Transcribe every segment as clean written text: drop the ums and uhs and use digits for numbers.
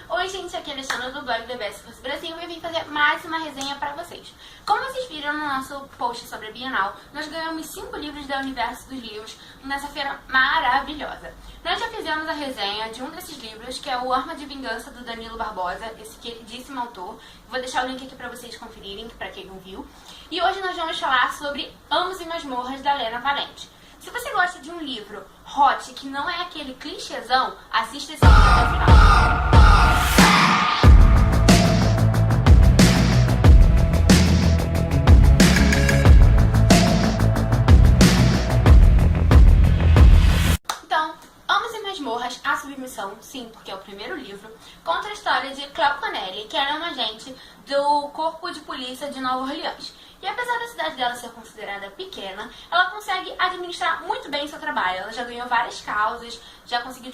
Oi gente, aqui é a Alexandra do blog The Best First Brasil e eu vim fazer mais uma resenha pra vocês. Como vocês viram no nosso post sobre a Bienal, nós ganhamos 5 livros da Universo dos Livros nessa feira maravilhosa. Nós já fizemos a resenha de um desses livros, que é o Arma de Vingança, do Danilo Barbosa, esse queridíssimo autor. Vou deixar o link aqui pra vocês conferirem, pra quem não viu. E hoje nós vamos falar sobre Amos e Masmorras, da Lena Valente. Se você gosta de um livro hot, que não é aquele clichêzão, assista esse vídeo até o final. A Submissão, sim, porque é o primeiro livro, conta a história de Cleo Connelly, que era uma agente do Corpo de Polícia de Nova Orleans. E apesar da cidade dela ser considerada pequena, ela consegue administrar muito bem seu trabalho. Ela já ganhou várias causas, já conseguiu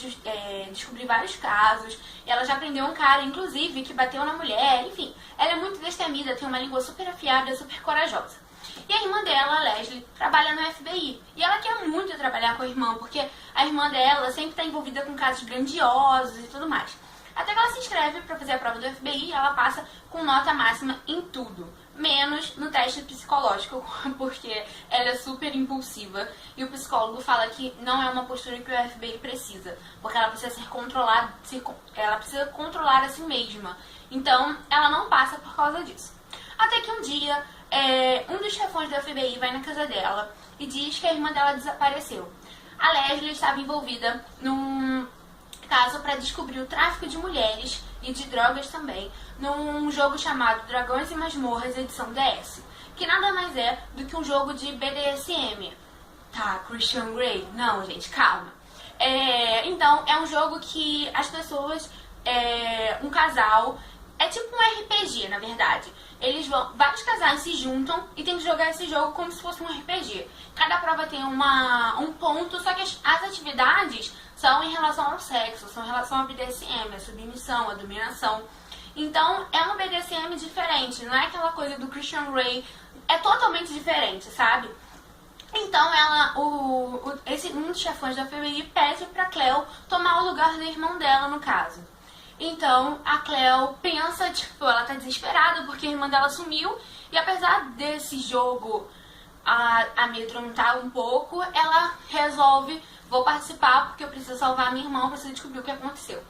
descobrir vários casos, ela já prendeu um cara, inclusive, que bateu na mulher, enfim. Ela é muito destemida, tem uma língua super afiada, super corajosa. E a irmã dela, a Leslie, trabalha no FBI. E ela quer muito trabalhar com a irmã, porque a irmã dela sempre está envolvida com casos grandiosos e tudo mais. Até que ela se inscreve para fazer a prova do FBI e ela passa com nota máxima em tudo. Menos no teste psicológico, porque ela é super impulsiva. E o psicólogo fala que não é uma postura que o FBI precisa, porque ela precisa ser controlada, ela precisa controlar a si mesma. Então, ela não passa por causa disso. Até que um dia, um dos chefões do FBI vai na casa dela e diz que a irmã dela desapareceu. A Leslie estava envolvida num caso para descobrir o tráfico de mulheres e de drogas também, num jogo chamado Dragões e Masmorras edição DS, que nada mais é do que um jogo de BDSM. Tá, Christian Grey? Não, gente, calma. Então, é um jogo que as pessoas, um casal, é tipo um RPG, na verdade. Vários casais se juntam e tem que jogar esse jogo como se fosse um RPG. Cada prova tem um ponto, só que as atividades são em relação ao sexo, são em relação ao BDSM, a submissão, a dominação. Então, é um BDSM diferente, não é aquela coisa do Christian Grey, é totalmente diferente, sabe? Então, um dos chefões da FBI pede pra Cleo tomar o lugar do irmão dela, no caso. Então, a Cleo pensa, tipo, ela tá desesperada porque a irmã dela sumiu. E apesar desse jogo amedrontar um pouco, ela resolve, vou participar porque eu preciso salvar a minha irmã, eu preciso descobrir o que aconteceu.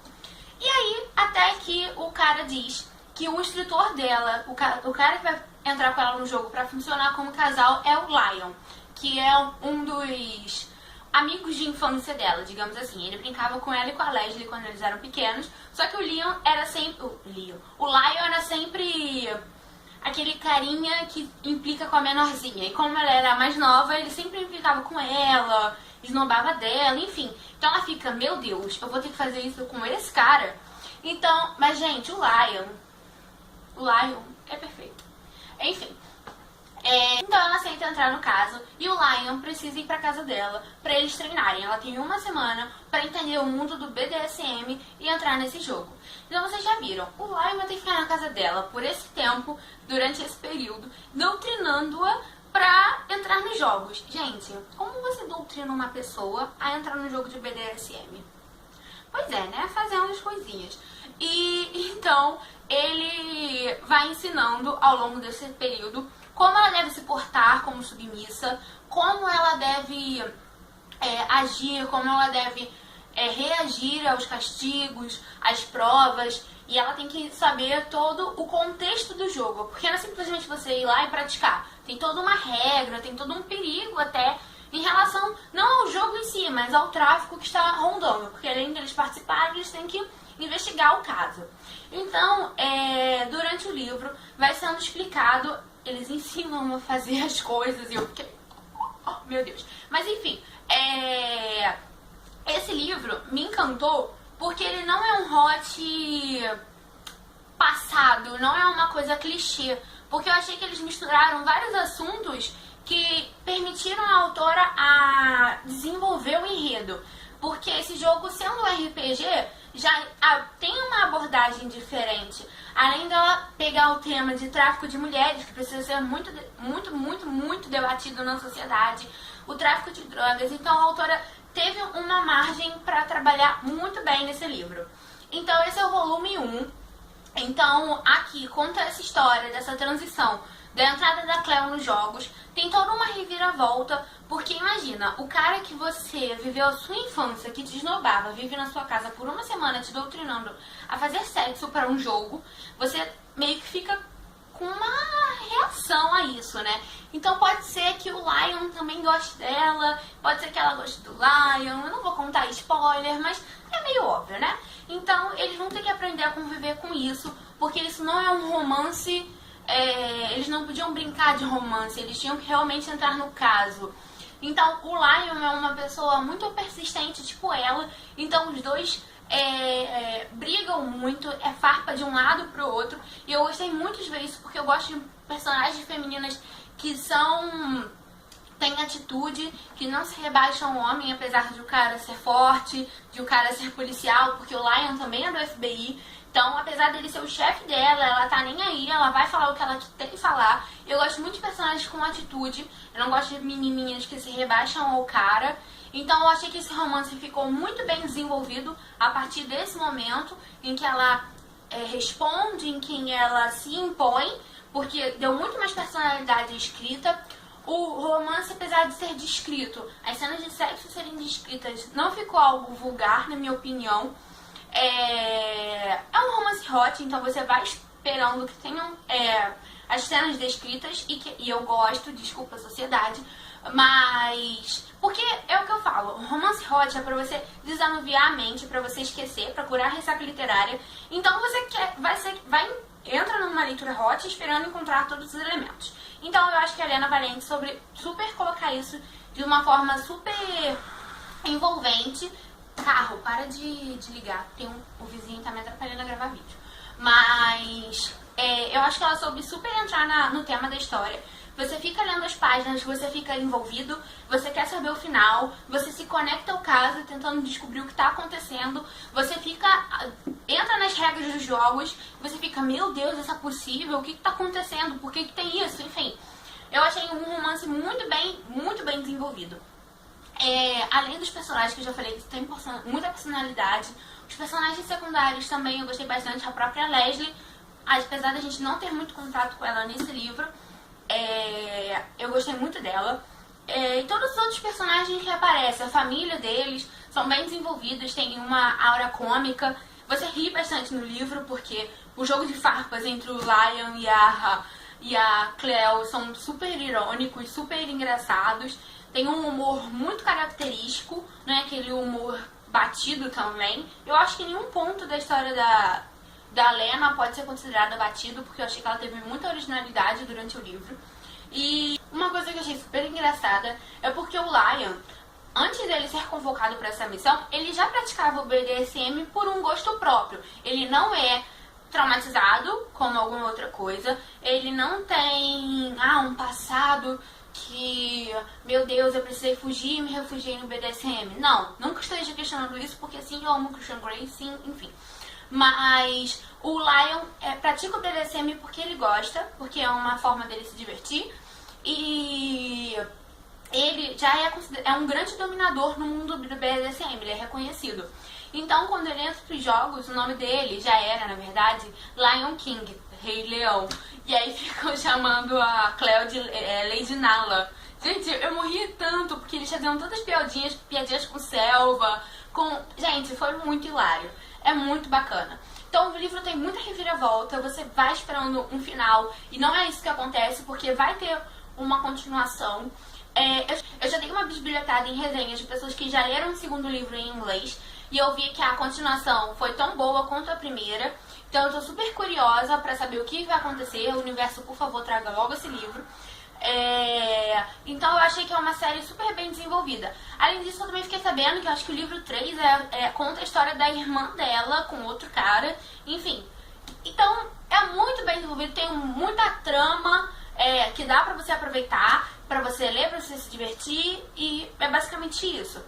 E aí, até que o cara diz que o instrutor dela, o cara que vai entrar com ela no jogo pra funcionar como casal é o Lion, que é um dos amigos de infância dela, digamos assim. Ele brincava com ela e com a Leslie quando eles eram pequenos. Só que o Lion era sempre... O Lion era sempre aquele carinha que implica com a menorzinha. E como ela era mais nova, ele sempre implicava com ela, esnobava dela, enfim. Então ela fica, meu Deus, eu vou ter que fazer isso com esse cara? Então, mas gente, o Lion é perfeito. Enfim. Então ela aceita entrar no caso e o Lion precisa ir pra casa dela pra eles treinarem. Ela tem uma semana pra entender o mundo do BDSM e entrar nesse jogo. Então vocês já viram, o Lion vai ter que ficar na casa dela por esse tempo, durante esse período, doutrinando-a pra entrar nos jogos. Gente, como você doutrina uma pessoa a entrar no jogo de BDSM? Pois é, né? Fazendo as coisinhas. E então ele vai ensinando ao longo desse período como ela deve se portar como submissa, como ela deve agir, como ela deve reagir aos castigos, às provas. E ela tem que saber todo o contexto do jogo, porque não é simplesmente você ir lá e praticar. Tem toda uma regra, tem todo um perigo até em relação, não ao jogo em si, mas ao tráfico que está rondando. Porque além deles participarem, eles têm que investigar o caso. Então, durante o livro, vai sendo explicado, eles ensinam a fazer as coisas e eu fiquei... Oh, meu Deus. Mas enfim, esse livro me encantou porque ele não é um hot passado, não é uma coisa clichê. Porque eu achei que eles misturaram vários assuntos que permitiram a autora a desenvolver o enredo. Porque esse jogo, sendo um RPG, já tem uma abordagem diferente. Além dela pegar o tema de tráfico de mulheres, que precisa ser muito debatido na sociedade, o tráfico de drogas. Então a autora teve uma margem para trabalhar muito bem nesse livro. Então esse é o volume 1. Então aqui conta essa história dessa transição da entrada da Cleo nos jogos. Tem toda uma reviravolta, porque imagina, o cara que você viveu a sua infância, que te esnobava, vive na sua casa por uma semana te doutrinando a fazer sexo para um jogo, você meio que fica com uma reação a isso, né? Então pode ser que o Lion também goste dela, pode ser que ela goste do Lion, eu não vou contar spoiler, mas é meio óbvio, né? Então eles vão ter que aprender a conviver com isso, porque isso não é um romance, eles não podiam brincar de romance, eles tinham que realmente entrar no caso. Então o Lion é uma pessoa muito persistente, tipo ela, então os dois brigam muito, é farpa de um lado pro outro, e eu gostei muito de ver isso, porque eu gosto de personagens femininas que têm atitude, que não se rebaixam ao homem, apesar de o cara ser forte, de o cara ser policial, porque o Lion também é do FBI. Então, apesar dele ser o chefe dela, ela tá nem aí, ela vai falar o que ela tem que falar. Eu gosto muito de personagens com atitude, eu não gosto de menininhas que se rebaixam ao cara. Então eu achei que esse romance ficou muito bem desenvolvido a partir desse momento em que ela responde, em que ela se impõe, porque deu muito mais personalidade à escrita. O romance, apesar de ser descrito, as cenas de sexo serem descritas, não ficou algo vulgar, na minha opinião. É um romance hot, então você vai esperando que tenham as cenas descritas, e eu gosto, desculpa a sociedade, mas porque é o que eu falo, o romance hot é pra você desanuviar a mente, pra você esquecer, pra curar a ressaca literária. Então você entra numa leitura hot esperando encontrar todos os elementos. Então eu acho que a Helena Valente super colocar isso de uma forma super envolvente. Carro, para de ligar, o vizinho tá me atrapalhando a gravar vídeo. Mas eu acho que ela soube super entrar no tema da história. Você fica lendo as páginas, você fica envolvido, você quer saber o final, você se conecta ao caso tentando descobrir o que está acontecendo, você entra nas regras dos jogos, você fica, meu Deus, isso é possível? O que está acontecendo? Por que tem isso? Enfim, eu achei um romance muito bem desenvolvido. Além dos personagens que eu já falei, que tem muita personalidade, os personagens secundários também eu gostei bastante, a própria Leslie, apesar da gente não ter muito contato com ela nesse livro, eu gostei muito dela. E todos os outros personagens que aparecem, a família deles, são bem desenvolvidos, tem uma aura cômica. Você ri bastante no livro, porque o jogo de farpas entre o Lion e a Cleo são super irônicos, super engraçados. Tem um humor muito característico, não é aquele humor batido também. Eu acho que nenhum ponto da história da Lena pode ser considerado batido, porque eu achei que ela teve muita originalidade durante o livro. E uma coisa que eu achei super engraçada é porque o Lion, antes dele ser convocado para essa missão, ele já praticava o BDSM por um gosto próprio. Ele não é traumatizado como alguma outra coisa, ele não tem um passado que, meu Deus, eu precisei fugir e me refugiei no BDSM. Não, nunca esteja questionando isso, porque sim, eu amo Christian Grey, sim, enfim. Mas o Lion pratica o BDSM porque ele gosta, porque é uma forma dele se divertir. E ele já é um grande dominador no mundo do BDSM, ele é reconhecido. Então, quando ele entra para os jogos, o nome dele já era, na verdade, Lion King, Rei Leão. E aí ficam chamando a Cleo de Lady Nala. Gente, eu morri tanto, porque eles faziam tantas piadinhas com selva, Gente, foi muito hilário. É muito bacana. Então o livro tem muita reviravolta, você vai esperando um final, e não é isso que acontece, porque vai ter uma continuação. Eu já dei uma bisbilhotada em resenhas de pessoas que já leram o segundo livro em inglês, e eu vi que a continuação foi tão boa quanto a primeira. Então eu tô super curiosa pra saber o que vai acontecer. O universo, por favor, traga logo esse livro. Então eu achei que é uma série super bem desenvolvida. Além disso, eu também fiquei sabendo que eu acho que o livro 3 conta a história da irmã dela com outro cara. Enfim, então é muito bem desenvolvido, tem muita trama que dá pra você aproveitar, pra você ler, pra você se divertir, e é basicamente isso.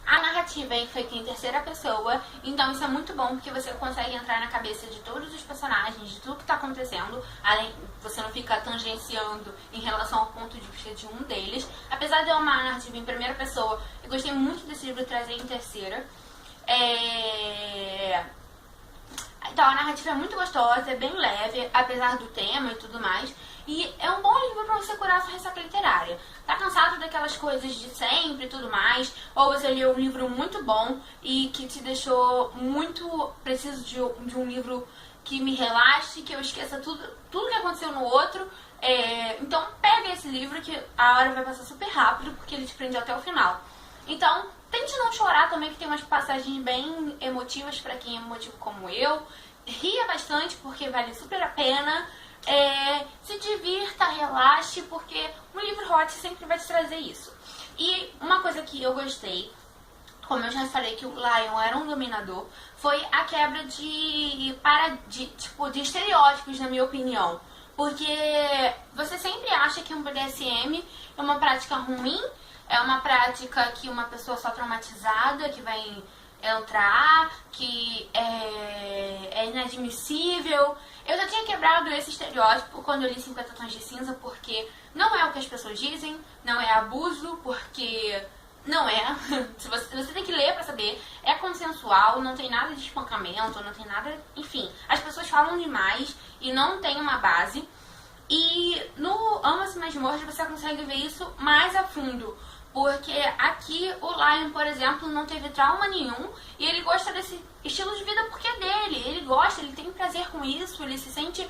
A narrativa é feita em terceira pessoa, então isso é muito bom, porque você consegue entrar na cabeça de todos os personagens, de tudo que está acontecendo, além você não fica tangenciando em relação ao ponto de vista de um deles. Apesar de eu amar a narrativa em primeira pessoa, eu gostei muito desse livro trazer em terceira. Então a narrativa é muito gostosa, é bem leve, apesar do tema e tudo mais. E é um bom livro pra você curar sua ressaca literária. Tá cansado daquelas coisas de sempre e tudo mais? Ou você leu um livro muito bom e que te deixou muito preciso de um livro que me relaxe, que eu esqueça tudo que aconteceu no outro. Então pega esse livro que a hora vai passar super rápido, porque ele te prende até o final. Então, tente não chorar também, que tem umas passagens bem emotivas pra quem é emotivo como eu. Ria bastante, porque vale super a pena. Se divirta, relaxe, porque um livro hot sempre vai te trazer isso. E uma coisa que eu gostei, como eu já falei que o Lion era um dominador, foi a quebra de estereótipos, na minha opinião. Porque você sempre acha que um BDSM é uma prática ruim, é uma prática que uma pessoa só traumatizada que vai entrar, que é inadmissível. Eu já tinha quebrado esse estereótipo quando eu li 50 Tons de Cinza, porque não é o que as pessoas dizem, não é abuso, porque não é. Você tem que ler pra saber. É consensual, não tem nada de espancamento, não tem nada... Enfim, as pessoas falam demais e não tem uma base. E no Ama-se Masmorras você consegue ver isso mais a fundo. Porque aqui o Lion, por exemplo, não teve trauma nenhum e ele gosta desse estilo de vida porque é dele. Ele gosta, ele tem prazer com isso, ele se sente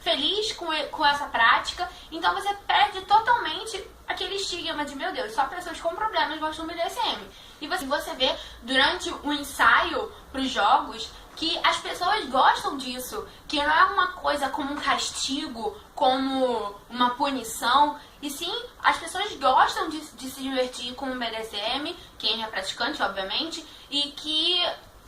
feliz com essa prática. Então você perde totalmente aquele estigma de, meu Deus, só pessoas com problemas gostam do BDSM. E você vê durante o ensaio para os jogos que as pessoas gostam disso, que não é uma coisa como um castigo, como uma punição, e sim, as pessoas gostam de se divertir com o BDSM, quem é praticante, obviamente, e que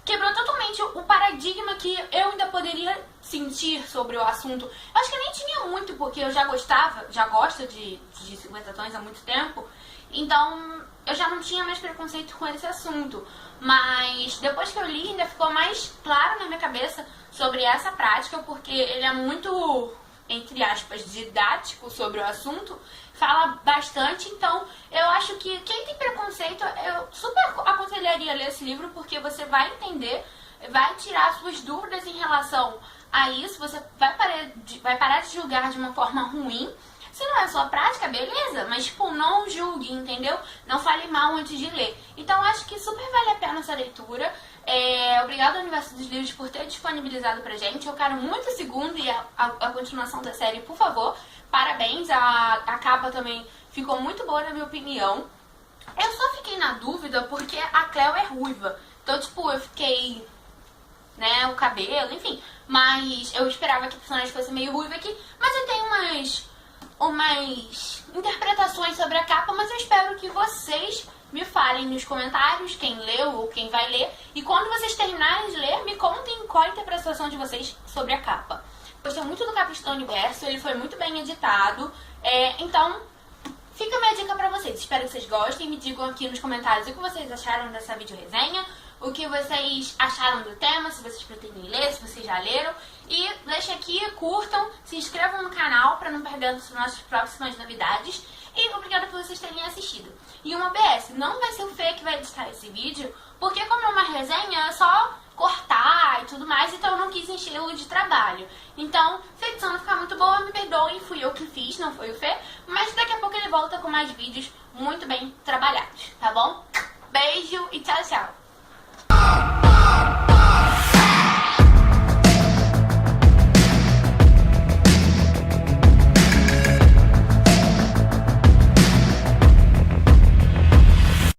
quebrou totalmente o paradigma que eu ainda poderia sentir sobre o assunto. Acho que eu nem tinha muito, porque eu já gosto de 50 tons há muito tempo, então eu já não tinha mais preconceito com esse assunto. Mas depois que eu li, ainda ficou mais claro na minha cabeça sobre essa prática, porque ele é muito, entre aspas, didático sobre o assunto, fala bastante. Então eu acho que quem tem preconceito, eu super aconselharia a ler esse livro, porque você vai entender, vai tirar suas dúvidas em relação a isso, você vai parar de julgar de uma forma ruim. Se não é sua prática, beleza, mas tipo, não julgue, entendeu? Não fale mal antes de ler. Então acho que super vale a pena essa leitura. Obrigada ao Universo dos Livros por ter disponibilizado pra gente. Eu quero muito o segundo e a continuação da série, por favor. Parabéns, a capa também ficou muito boa na minha opinião. Eu só fiquei na dúvida porque a Cleo é ruiva. Então, tipo, eu fiquei, né, o cabelo, enfim. Mas eu esperava que a personagem fosse meio ruiva aqui. Mas eu tenho umas interpretações sobre a capa, mas eu espero que vocês me falem nos comentários, quem leu ou quem vai ler. E quando vocês terminarem de ler, me contem qual a interpretação de vocês sobre a capa. Gostei muito do Capitão Universo, ele foi muito bem editado. Então, fica a minha dica pra vocês. Espero que vocês gostem. Me digam aqui nos comentários o que vocês acharam dessa vídeo resenha, o que vocês acharam do tema, se vocês pretendem ler, se vocês já leram. E deixem aqui, curtam, se inscrevam no canal para não perder as nossas próximas novidades. E obrigada por vocês terem assistido. E uma PS, não vai ser o Fê que vai editar esse vídeo, porque como é uma resenha, é só cortar e tudo mais, então eu não quis encher-lo de trabalho. Então, se a edição não ficar muito boa, me perdoem, fui eu que fiz, não foi o Fê. Mas daqui a pouco ele volta com mais vídeos muito bem trabalhados, tá bom? Beijo e tchau, tchau!